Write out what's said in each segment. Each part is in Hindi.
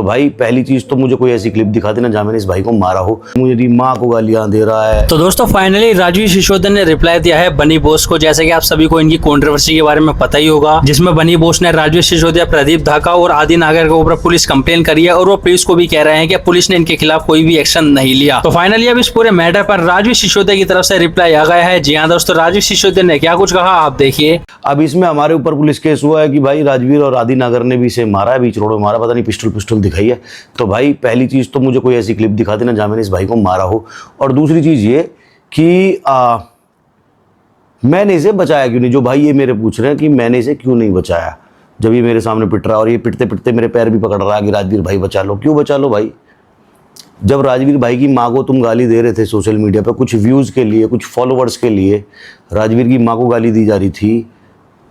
तो भाई पहली चीज तो मुझे कोई ऐसी क्लिप दिखा देना जहां मैंने इस भाई को मारा हो। मुझे माँ को गालियां दे रहा है। तो दोस्तों फाइनली राजवीर सिसोदिया ने रिप्लाई दिया है बनी बोस को। जैसे कि आप सभी को इनकी कंट्रोवर्सी के बारे में पता ही होगा, जिसमें बनी बोस ने राजवीर सिसोदिया, प्रदीप ढाका और आदि नागर के ऊपर पुलिस कंप्लेन करी है और वो पुलिस को भी कह रहे हैं कि पुलिस ने इनके खिलाफ कोई भी एक्शन नहीं लिया। तो फाइनली अब इस पूरे मैटर पर राजवीर सिसोदिया की तरफ से रिप्लाई आ गया है। जी हाँ दोस्तों, राजवीर सिसोदिया ने क्या कुछ कहा आप देखिए। अब इसमें हमारे ऊपर पुलिस केस हुआ है कि भाई राजवीर और आदि नागर ने भी इसे मारा है, बीच रोड में मारा, पता नहीं पिस्टल दिखाई है। तो भाई पहली चीज तो मुझे कोई ऐसी क्लिप दिखा देना जहां मैंने इस भाई को मारा हो। और दूसरी चीज ये कि मैंने इसे बचाया क्यों नहीं। जो भाई ये मेरे पूछ रहे हैं कि मैंने इसे क्यों नहीं बचाया, जब ये मेरे सामने पिट रहा है और ये पिटते पिटते मेरे पैर भी पकड़ रहा है कि राजवीर भाई बचा लो। क्यों बचा लो भाई? जब राजवीर भाई की माँ को तुम गाली दे रहे थे सोशल मीडिया पर, कुछ व्यूज़ के लिए, कुछ फॉलोवर्स के लिए राजवीर की माँ को गाली दी जा रही थी,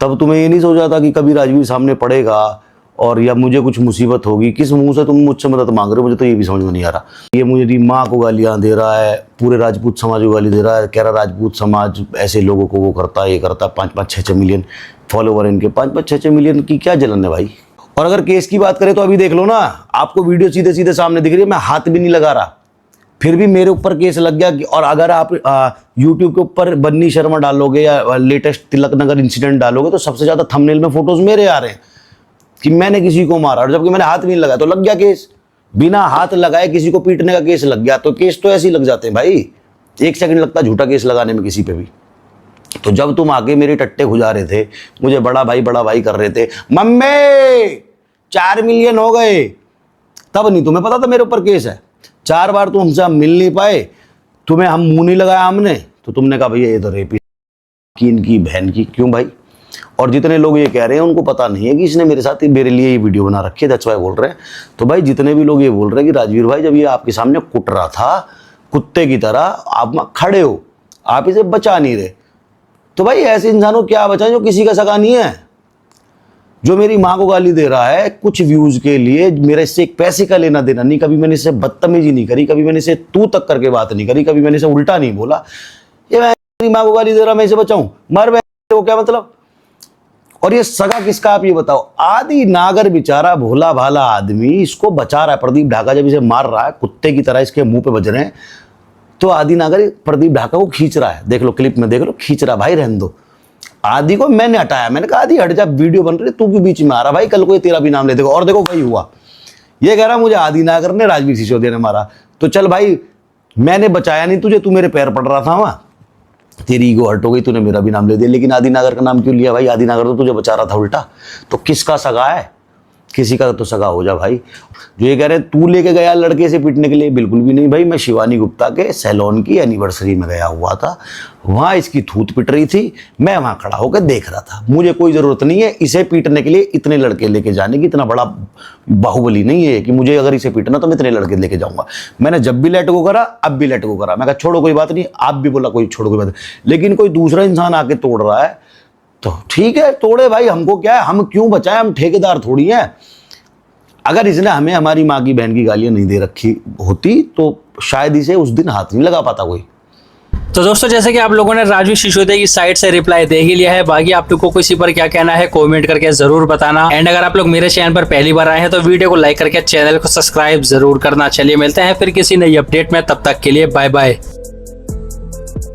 तब तुम्हें ये नहीं सोचा था कि कभी राजवीर सामने पड़ेगा और या मुझे कुछ मुसीबत होगी। किस मुंह से तुम मुझसे मदद मांग रहे हो, मुझे तो ये भी समझ में नहीं आ रहा। ये मुझे माँ को गालियाँ दे रहा है, पूरे राजपूत समाज को गाली दे रहा है, कह रहा राजपूत समाज ऐसे लोगों को वो करता है, ये करता है। 5-5, 6-6 मिलियन फॉलोवर इनके, 5-5, 6-6 मिलियन की क्या जलन है भाई। और अगर केस की बात करें तो अभी देख लो ना, आपको वीडियो सीधे सीधे सामने दिख रही है, मैं हाथ भी नहीं लगा रहा, फिर भी मेरे ऊपर केस लग गया। और अगर आप यूट्यूब के ऊपर बन्नी शर्मा डालोगे या लेटेस्ट तिलक नगर इंसिडेंट डालोगे तो सबसे ज़्यादा थंबनेल में फोटोज मेरे आ रहे हैं कि मैंने किसी को मारा, और जबकि मैंने हाथ भी नहीं लगाया तो लग गया केस। बिना हाथ लगाए किसी को पीटने का केस लग गया, तो केस तो ऐसे ही लग जाते हैं भाई। 1 सेकंड लगता है झूठा केस लगाने में किसी पे भी। तो जब तुम आगे मेरे टट्टे गुजा रहे थे, मुझे बड़ा भाई कर रहे थे, मम्मी 4 मिलियन हो गए, तब नहीं तुम्हें पता था मेरे ऊपर केस है। 4 बार तुम हमसे मिल नहीं पाए, तुम्हें हम मुंह नहीं लगाया हमने, तो तुमने कहा भैया ये तो रेपी की इनकी बहन की। क्यों भाई? और जितने लोग ये कह रहे हैं उनको पता नहीं है कि इसने मेरे साथ मेरे लिए ये वीडियो बना रखी है, दैट्स व्हाई बोल रहे हैं। तो भाई जितने भी लोग ये बोल रहे हैं कि राजवीर भाई जब ये आपके सामने कुट रहा था कुत्ते की तरह, आप खड़े हो, आप इसे बचा नहीं रहे, तो भाई ऐसे इंसानों क्या बचाएं जो किसी का सगा नहीं है, जो मेरी माँ को गाली दे रहा है कुछ व्यूज के लिए। मेरा इससे एक पैसे का लेना देना नहीं, कभी मैंने इससे बदतमीजी नहीं करी, कभी मैंने इसे तू तक करके बात नहीं करी, कभी मैंने इसे उल्टा नहीं बोला। ये मेरी माँ को गाली दे रहा, मैं इसे बचाऊं? मर वो क्या मतलब? और ये सगा किसका आप ये बताओ? आदि नागर बेचारा भोला भाला आदमी इसको बचा रहा है। प्रदीप ढाका जब इसे मार रहा है कुत्ते की तरह, इसके मुंह पे बज रहे हैं, तो आदि नागर प्रदीप ढाका को खींच रहा है। देख लो क्लिप में, देख लो, खींच रहा। भाई रहने दो, आदि को मैंने हटाया, मैंने कहा आदि हट जा, वीडियो बन रही, तू क्यों बीच में आ रहा भाई? कल को ये तेरा भी नाम ले देगा। और देखो वही हुआ, ये कह रहा मुझे आदि नागर ने राजवीर सिसोदिया ने मारा। तो चल भाई, मैंने बचाया नहीं तुझे, तू मेरे पैर पड़ रहा था वहाँ, तेरी ईगो हर्ट हो गई, तूने मेरा भी नाम ले दिया। लेकिन आदि नागर का नाम क्यों लिया भाई? आदि नागर तो तुझे बचा रहा था उल्टा। तो किसका सगा है? किसी का तो सगा हो जा भाई। जो ये कह रहे तू लेके गया लड़के से पीटने के लिए, बिल्कुल भी नहीं भाई। मैं शिवानी गुप्ता के सैलून की एनिवर्सरी में गया हुआ था, वहाँ इसकी थूत पिट रही थी, मैं वहाँ खड़ा होकर देख रहा था। मुझे कोई ज़रूरत नहीं है इसे पीटने के लिए इतने लड़के लेके जाने की। इतना बड़ा बाहुबली नहीं है कि मुझे अगर इसे पीटना तो मैं इतने लड़के लेके जाऊँगा। मैंने जब भी लेट को करा, अब भी लेट को करा। मैं कहा छोड़ो कोई बात नहीं, आप भी बोला कोई छोड़ो कोई बात नहीं। लेकिन कोई दूसरा इंसान आके तोड़ रहा है तो ठीक है, तोड़े भाई, हमको क्या है, हम क्यों बचाएं, हम ठेकेदार थोड़ी हैं। अगर इसने हमें हमारी माँ की बहन की गालियां नहीं दे रखी होती तो शायद इसे उस दिन हाथ नहीं लगा पाता कोई। तो दोस्तों जैसे कि आप लोगों ने राजवीर सिसोदिया की साइड से रिप्लाई दे ही लिया है, बाकी आप लोगों को इसी पर क्या कहना है कमेंट करके जरूर बताना। एंड अगर आप लोग मेरे चैनल पर पहली बार आए हैं तो वीडियो को लाइक करके चैनल को सब्सक्राइब जरूर करना। चलिए मिलते हैं फिर किसी नई अपडेट में, तब तक के लिए बाय बाय।